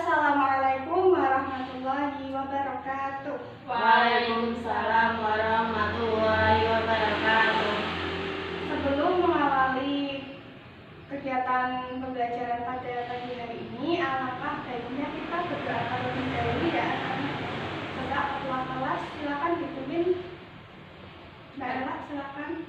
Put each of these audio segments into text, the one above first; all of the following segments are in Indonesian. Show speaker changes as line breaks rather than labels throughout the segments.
Assalamualaikum warahmatullahi wabarakatuh.
Waalaikumsalam warahmatullahi wabarakatuh.
Sebelum mengawali kegiatan pembelajaran pada pagi hari ini, alangkah baiknya kita berdoa terlebih dahulu ya anak-anak. Coba ketua kelas silakan dipimpin. Mbak Ella silakan.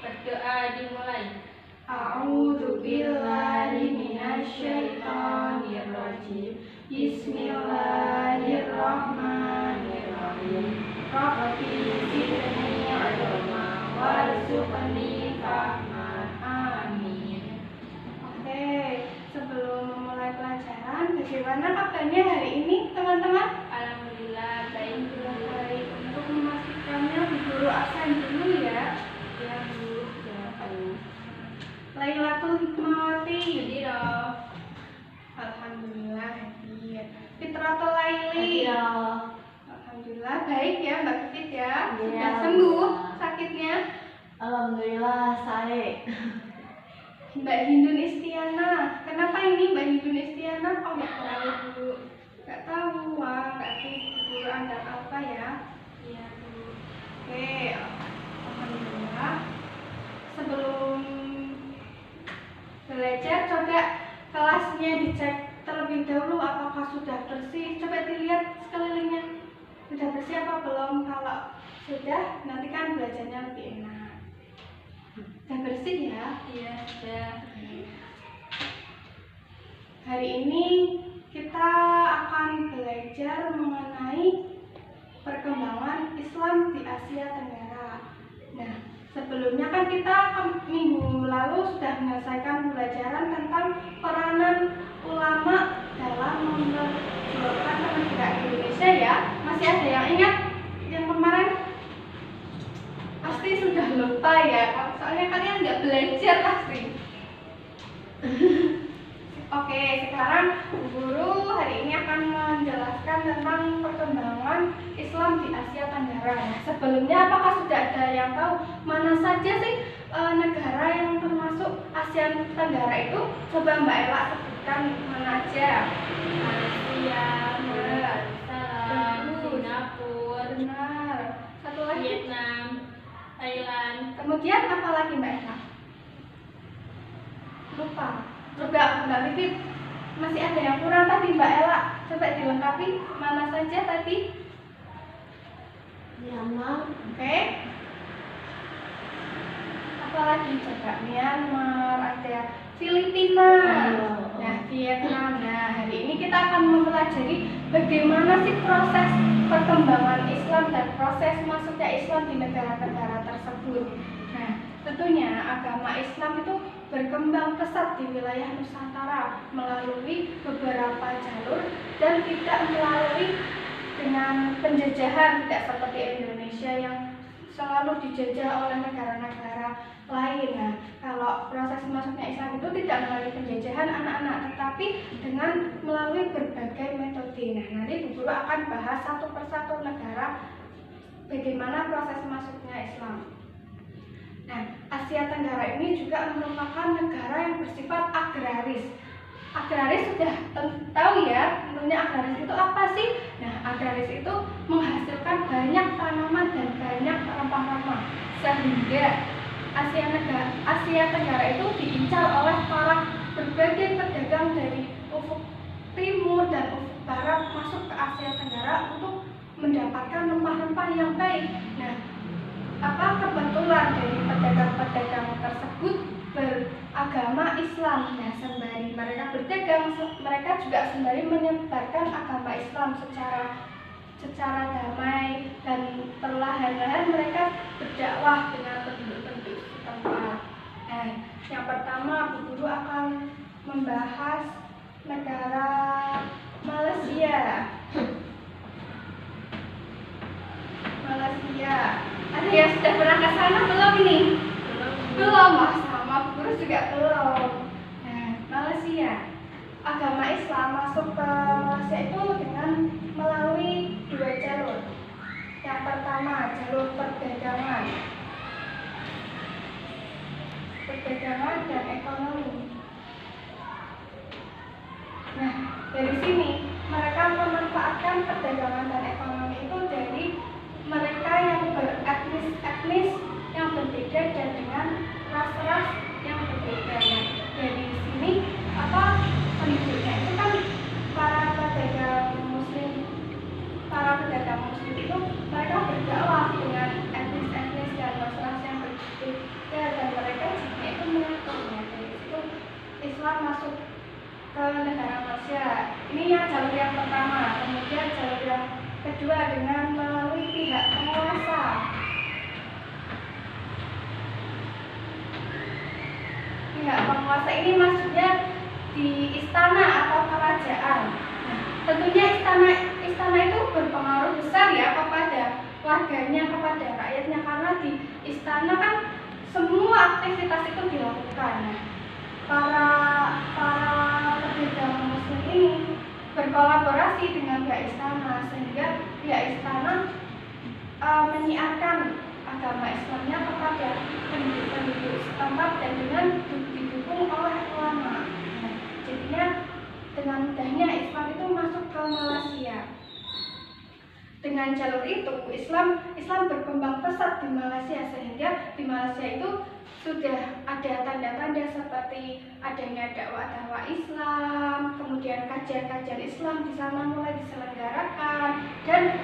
Berdoa dimulai.
A'udzu billahi minasyaitonir rajim. Bismillahirrahmanirrahim. Rabbi zidni ilma warzuqni fahman. Amin. Oke, sebelum memulai pelajaran, bagaimana kabarnya hari ini, teman-teman?
Alhamdulillah baik.
Baik. Untuk memastikannya, Bu Guru absen dulu ya.
Ya Bu,
Lailatul Hikmawati.
Hadiroh.
Alhamdulillah hadir. Fitratul Laili.
Hadiroh.
Alhamdulillah baik ya Mbak Fit ya. Sudah
Iya,
sembuh
Alhamdulillah.
sakitnya.
Alhamdulillah saya.
Mbak Hindun Istiana. Kenapa ini Mbak Hindun Istiana? Oh nggak tahu Bu. Nggak tahu. Wah berarti guru Anda apa ya?
Iya Bu.
Oke. Alhamdulillah. Sebelum belajar coba kelasnya dicek terlebih dahulu apakah sudah bersih. Coba dilihat sekelilingnya sudah bersih apa belum. Kalau sudah nanti kan belajarnya lebih enak. Sudah bersih ya.
Iya sudah.
Hari ini kita akan belajar mengenai perkembangan Islam di Asia Tenggara. Nah, sebelumnya kan kita minggu lalu sudah menyelesaikan pelajaran tentang peranan ulama dalam memperjuangkan kemerdekaan Indonesia ya. Masih ada yang ingat yang kemarin? Pasti sudah lupa ya, soalnya kalian nggak belajar pasti. Oke, sekarang Bu Guru hari ini akan menjelaskan tentang perkembangan Islam di Asia Tenggara. Nah, sebelumnya apakah sudah ada yang tahu mana saja sih negara yang termasuk Asia Tenggara itu? Coba Mbak Ella sebutkan mana aja.
Malaysia, Darussalam, Singapura,
Benar. Satu lagi.
Vietnam, Thailand.
Kemudian apa lagi Mbak Ella? Lupa. Coba Mbak Pipit, masih ada yang kurang tadi Mbak Ella. Coba dilengkapi mana saja tadi.
Myanmar.
Oke. Apalagi coba Myanmar, ada Filipina, nah Vietnam. Nah hari ini kita akan mempelajari bagaimana sih proses perkembangan Islam dan proses masuknya Islam di negara-negara tersebut. Nah tentunya agama Islam itu berkembang pesat di wilayah Nusantara melalui beberapa jalur dan tidak melalui dengan penjajahan, tidak seperti Indonesia yang selalu dijajah oleh negara-negara lain. Nah, kalau proses masuknya Islam itu tidak melalui penjajahan anak-anak, tetapi dengan melalui berbagai metode. Nah, nanti Bu Guru akan bahas satu persatu negara bagaimana proses masuknya Islam. Nah, Asia Tenggara ini juga merupakan negara yang bersifat agraris. Agraris sudah tahu ya, tentunya agraris itu apa sih? Nah, agraris itu menghasilkan banyak tanaman dan banyak rempah-rempah sehingga Asia Tenggara itu diincar oleh para berbagai pedagang dari ufuk timur dan ufuk barat masuk ke Asia Tenggara untuk mendapatkan rempah-rempah yang baik. Nah, kebetulan dari pedagang-pedagang tersebut beragama Islam. Nah, sembari mereka berdagang, mereka juga sembari menyebarkan agama Islam secara damai dan perlahan-lahan mereka berdakwah dengan penduduk-penduduk setempat. Nah, yang pertama Bu Guru akan membahas negara Malaysia. Malaysia. Ada yang sudah pernah ke sana belum ini? Belum, Mas. Sama Bu Guru juga belum. Nah, Malaysia. Agama Islam masuk ke Malaysia itu dengan melalui dua jalur. Yang pertama, jalur perdagangan dan ekonomi. Nah, dari sini melakukan perdagangan dan ekonomi itu dari mereka yang beretnis yang berbeda dan dengan ras-ras yang berbeda. Dari sini penduduknya itu kan para pedagang muslim itu mereka berdakwah dengan etnis dan ras-ras yang berbeda, dan mereka juga itu mengaturnya. Dari situ Islam masuk ke negara Persia. Ini yang jalur yang pertama. Kemudian jalur yang kedua dengan melalui pihak penguasa. Pihak penguasa ini maksudnya di istana atau kerajaan. Nah, tentunya istana itu berpengaruh besar ya kepada warganya, kepada rakyatnya, karena di istana kan semua aktivitas itu dilakukan. Para pedagang muslim ini berkolaborasi dengan pihak istana, sehingga pihak istana menyiarkan agama Islamnya kepada penduduk setempat dan dengan didukung oleh ulama. Nah, jadinya dengan mudahnya Islam itu masuk ke Malaysia. Dengan jalur itu Islam berkembang pesat di Malaysia, sehingga di Malaysia itu sudah ada tanda-tanda seperti adanya dakwah Islam, kemudian kajian-kajian Islam di sana mulai diselenggarakan, dan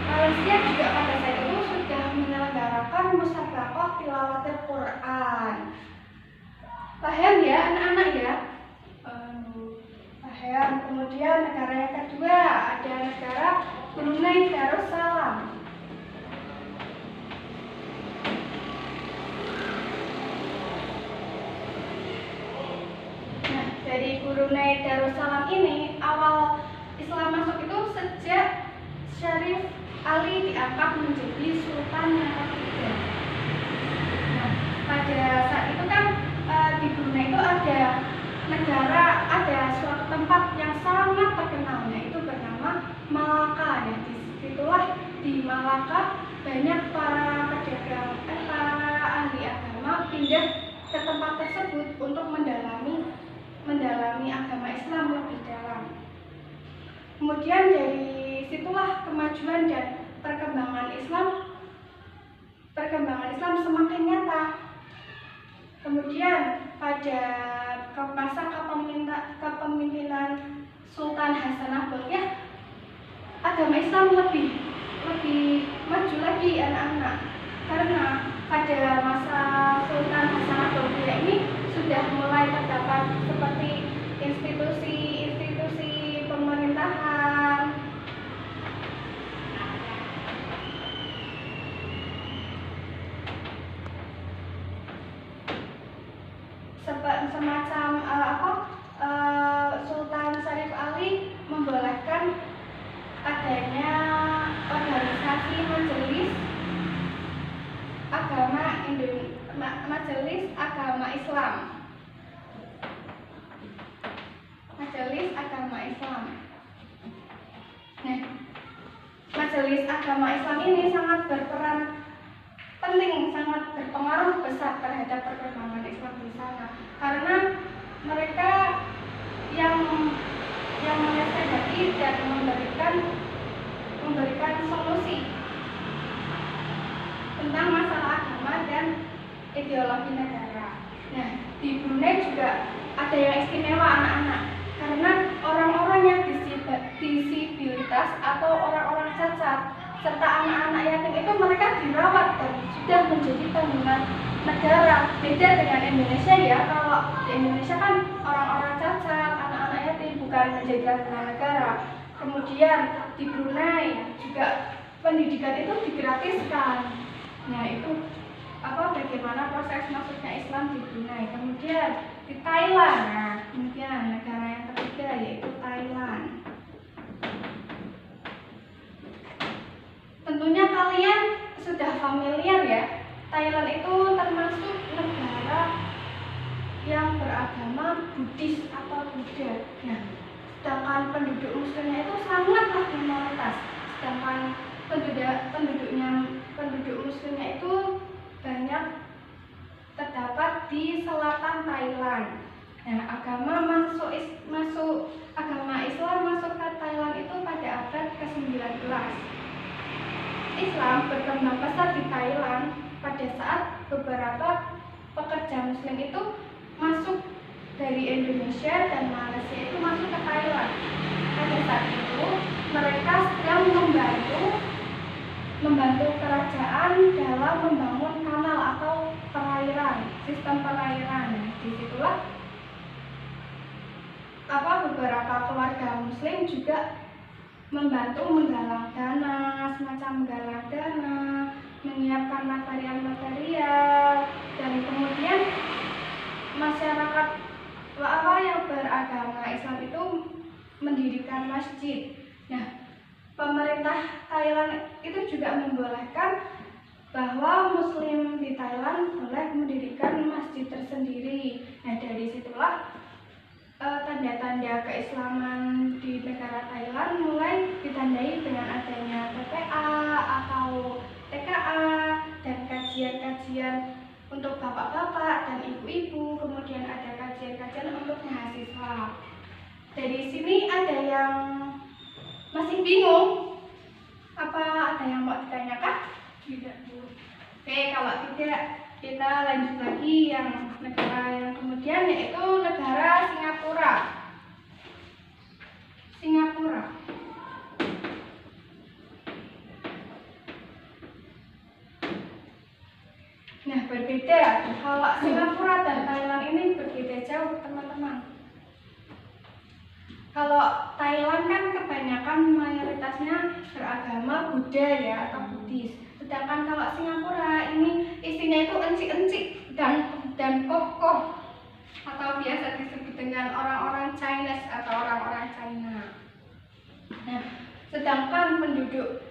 Malaysia juga pada saat itu sudah menyelenggarakan musabaqah tilawatil Quran. Paham ya anak-anak ya? Paham. Kemudian negara yang kedua ada negara Brunei Darussalam. Nah, dari Brunei Darussalam ini awal Islam masuk itu sejak Syarif Ali diangkat menjadi sultan yang ketiga. Nah, pada saat itu kan di Brunei itu ada suatu tempat yang sangat terkenal, yaitu bernama Malaka. Ya, disitulah di Malaka banyak para pedagang, para ahli agama pindah ke tempat tersebut untuk mendalami agama Islam lebih dalam. Kemudian dari situlah kemajuan dan perkembangan Islam semakin nyata. Kemudian pada masa kepemimpinan Sultan Hasanah Bolkiah, agama Islam lebih maju lagi anak-anak, karena pada masa Sultan Hasanah Bolkiah ini sudah mulai terdapat seperti institusi pemerintahan, semacam Sultan Syarif Ali membolehkan adanya organisasi majelis agama Islam. Nah, majelis agama Islam ini sangat berperan penting, sangat berpengaruh besar terhadap perkembangan Islam di sana, karena mereka yang menasihati dan memberikan solusi tentang masalah agama dan ideologi negara. Nah, di Brunei juga ada yang istimewa anak-anak, karena orang-orang yang disabilitas atau orang-orang cacat serta anak-anak yatim itu mereka dirawat dan sudah menjadi tanggungan negara. Beda dengan Indonesia ya, kalau di Indonesia kan orang-orang cacat, anak-anak yatim bukan menjadi tanggungan negara. Kemudian di Brunei juga pendidikan itu digratiskan. Nah, itu bagaimana proses masuknya Islam di Brunei. Kemudian di Thailand, kemudian negara yang ketiga yaitu Thailand. Tentunya kalian sudah familiar ya, Thailand itu termasuk negara yang beragama Buddhis atau Buddha. Nah, sedangkan penduduk muslimnya itu sangatlah minoritas. Sedangkan penduduk muslimnya itu banyak terdapat di selatan Thailand. Nah, agama Islam masuk ke Thailand itu pada abad Islam berkembang pesat di Thailand pada saat beberapa pekerja Muslim itu masuk dari Indonesia dan Malaysia itu masuk ke Thailand. Pada saat itu mereka sedang membantu kerajaan dalam membangun kanal atau perairan, sistem perairan. Disitulah beberapa keluarga Muslim juga membantu menggalang dana, menyiapkan material, dan kemudian masyarakat yang beragama Islam itu mendirikan masjid. Nah, pemerintah Thailand itu juga membolehkan bahwa Muslim di Thailand boleh mendirikan masjid tersendiri. Nah, dari situlah tanda-tanda keislaman di negara Thailand mulai ditandai dengan adanya TPA atau TKA dan kajian-kajian untuk bapak-bapak dan ibu-ibu, kemudian ada kajian-kajian untuk mahasiswa. Dari sini ada yang masih bingung? Apa ada yang mau ditanyakan? Tidak, Bu. Oke, kalau tidak, kita lanjut lagi yang negara yang kemudian, yaitu negara Singapura. Nah, berbeda. Kalau Singapura dan Thailand ini berbeda jauh, teman-teman. Kalau Thailand kan kebanyakan mayoritasnya beragama Buddha ya, atau Buddhis. Sedangkan kalau Singapura ini isinya itu encik-encik dan kokoh, atau biasa disebut dengan orang-orang Chinese atau orang-orang China. Nah, sedangkan penduduk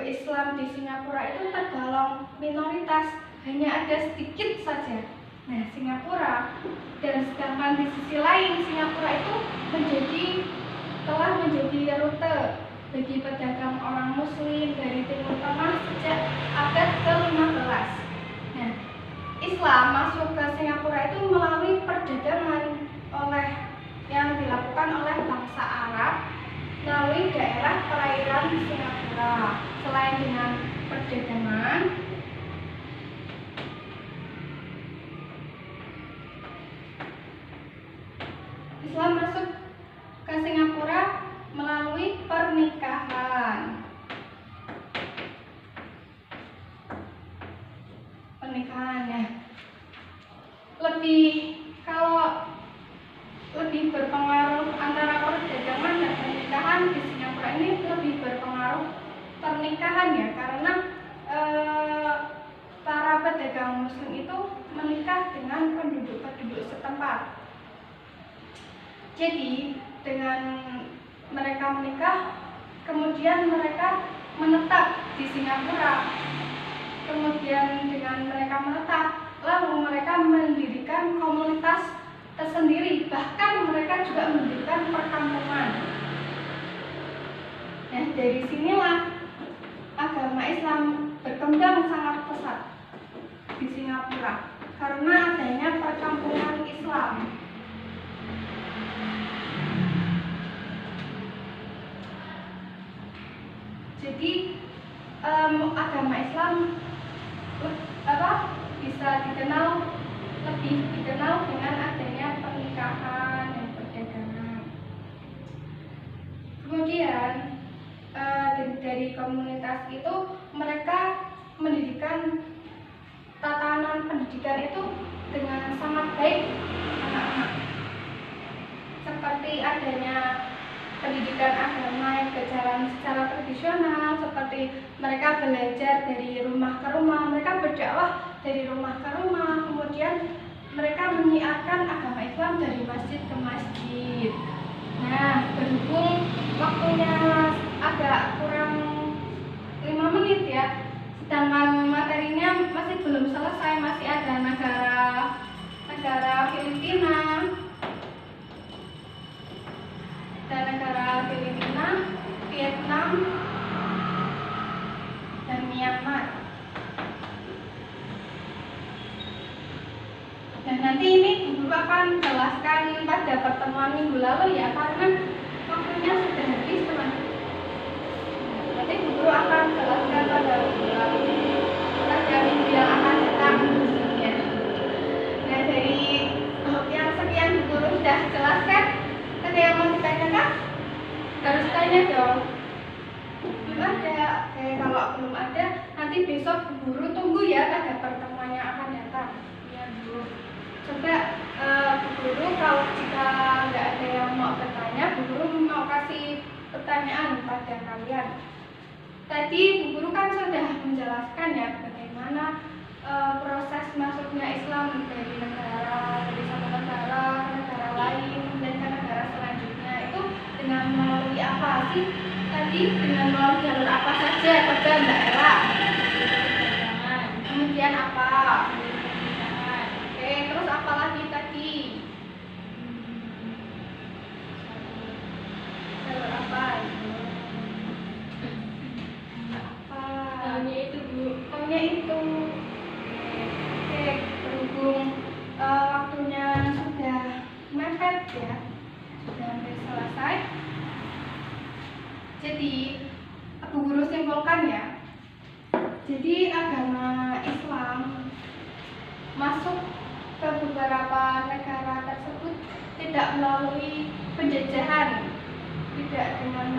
Islam di Singapura itu tergolong minoritas, hanya ada sedikit saja. Nah, Singapura, dan sedangkan di sisi lain Singapura itu telah menjadi rute bagi pedagang orang Muslim dari Timur Tengah sejak abad ke-15. Nah, Islam masuk ke Singapura itu melalui perdagangan yang dilakukan oleh bangsa Arab melalui daerah perairan Singapura. Selain dengan perdagangan, Islam masuk ke Singapura melalui pernikahan. Ya. Lebih berpengaruh antara perdagangan dan pernikahan di Singapura ini, lebih berpengaruh pernikahan ya, karena para pedagang Muslim itu menikah dengan penduduk setempat. Jadi dengan mereka menikah, kemudian mereka menetap di Singapura. Kemudian dengan mereka menetap, lalu mereka mendirikan komunitas tersendiri, bahkan mereka juga mendirikan perkampungan. Nah, dari sinilah agama Islam berkembang sangat pesat di Singapura karena adanya perkampungan Islam. Jadi agama Islam lebih dikenal dengan adanya pernikahan dan perdagangan. Kemudian dari komunitas itu mereka mendirikan tatanan pendidikan itu dengan sangat baik anak-anak, seperti adanya pendidikan agama yang berjalan secara tradisional, seperti mereka belajar dari rumah ke rumah, mereka berdakwah dari rumah ke rumah, kemudian mereka menyiarkan agama Islam dari masjid ke masjid. Nah, berhubung waktunya agak kurang 5 menit ya, sedangkan materinya masih belum selesai, masih ada negara Filipina, Vietnam, dan Myanmar. Dan nanti ini Guru akan jelaskan pada pertemuan minggu lalu ya, karena waktunya sudah habis teman-teman. dong. Belum ada. Oke, kalau belum ada, nanti besok Bu Guru tunggu ya pada pertemuan yang akan datang.
Iya, Bu.
Coba Bu Guru kalau jika nggak ada yang mau bertanya, Bu Guru mau kasih pertanyaan pada kalian. Tadi Bu Guru kan sudah menjelaskan ya bagaimana proses masuknya Islam dari satu negara ke negara lain dan ke negara selanjutnya itu dengan melalui apa sih? Tadi dengan melalui jalur apa saja? Coba Mbak Ella.
Perdagangan.
Kemudian apa?
Pernikahan.
Oke, terus apa lagi tadi? Jalur apa? Apa?
Tahunya itu, Bu.
Pokoknya itu. Oke, berhubung waktunya sudah mepet ya, sudah hampir selesai. Jadi, Bu Guru simpulkan ya. Jadi agama Islam masuk ke beberapa negara tersebut tidak melalui penjajahan, tidak dengan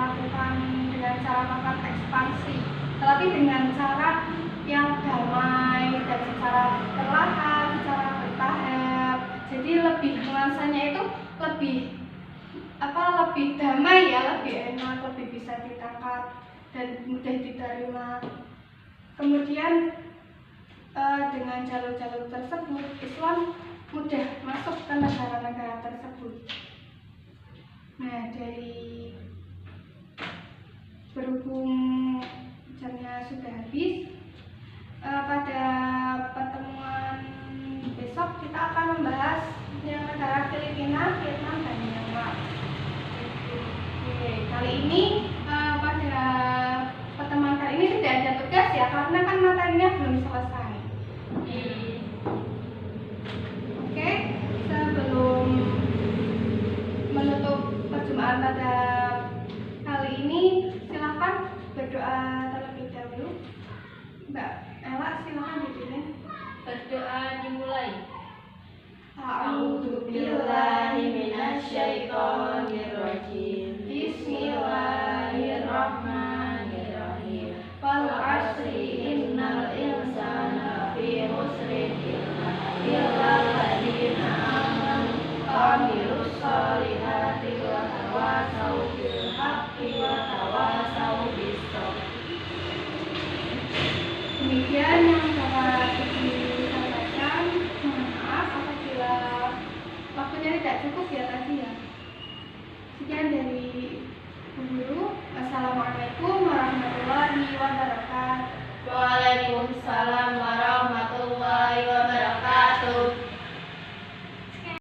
cara melakukan ekspansi, tetapi dengan cara yang damai dan secara perlahan, secara bertahap. Jadi lebih nuansanya itu lebih damai ya, lebih enak, lebih bisa ditangkap dan mudah diterima. Kemudian dengan jalur-jalur tersebut Islam mudah masuk ke negara-negara tersebut. Nah, dari berhubung jamnya sudah habis, pada pertemuan besok kita akan membahas yang negara Filipina, Vietnam, dan Myanmar. Oke, kali ini pada pertemuan kali ini tidak ada tugas ya, karena kan materinya belum selesai. Oke, sebelum menutup perjumpaan pada kali ini, silakan berdoa terlebih dahulu. Mbak Ella, silakan dipimpin.
Berdoa dimulai.
A'udzu billahi minasyaitonir rajim. Bismillahirrahmanirrahim. Wal 'ashri innal insana fi khusrin illa alladziina aamanu wa 'amilus sholihati wa tawassaw bil haqqi wa tawassaw bis sabr. Demikian yang dapat disampaikan. Mohon maaf apabila waktunya tidak cukup ya tadi ya. Sekian dari Bu Guru. Wassalamualaikum warahmatullahi wabarakatuh.
Waalaikumsalam.